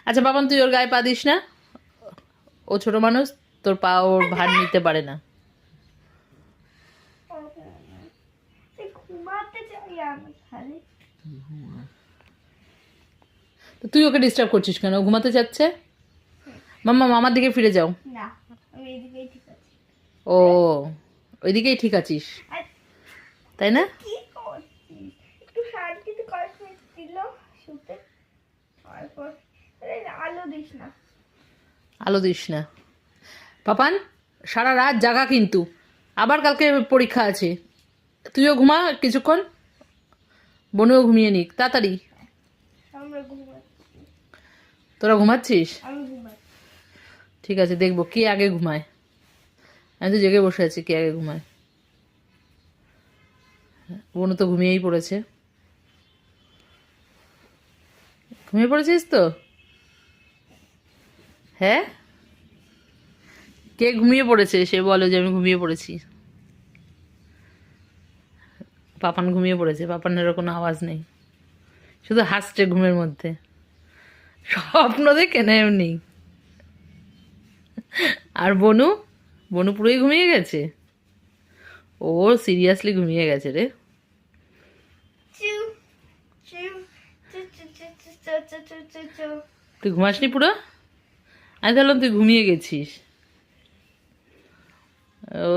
আচ্ছা বাবান, তুই ওর গায়ে পা দিস না, ও ছোট মানুষ, তোর পা ওর ভার নিতে পারে না। তো তুই ওকে ডিস্টার্ব করছিস কেন? ও ঘুমাতে চাচ্ছে। মাম্মা মামার দিকে ফিরে যাও। না, আমি এদিকেই ঠিক আছি। ও, ওইদিকেই ঠিক আছিস, তাই না? কি করছিস? একটু শান্তিতে কয়েক দিল শুতে, তারপর আলো দিস না। আলো দিস না। পাপান সারা রাত জাগা, কিন্তু আবার কালকে পরীক্ষা আছে। তুইও ঘুমা কিছুক্ষণ, বোনও ঘুমিয়ে নিক তাড়াতাড়ি। আমরা ঘুমাচ্ছি। তোরা ঘুমাচ্ছিস? আমি ঘুমাচ্ছি। ঠিক আছে, দেখবো কে আগে ঘুমায়। আমি তো জেগে বসে আছি, কে আগে ঘুমায়। বোনও তো ঘুমিয়েই পড়েছে। ঘুমিয়ে পড়েছিস তো? হ্যাঁ, কে ঘুমিয়ে পড়েছে সে বলো যে আমি ঘুমিয়ে পড়েছি। পাপান ঘুমিয়ে পড়েছে, পাপানের কোনো আওয়াজ নেই, শুধু হাসছে ঘুমের মধ্যে, স্বপ্ন দেখে না এমনি। আর বনু, বনু পুরোই ঘুমিয়ে গেছে, ও সিরিয়াসলি ঘুমিয়ে গেছে রে। চু চু চু চু চু চু চু চু চু চু। তুই ঘুমাসনি পুরো? আমি ভাবলাম তুই ঘুমিয়ে গেছিস। ও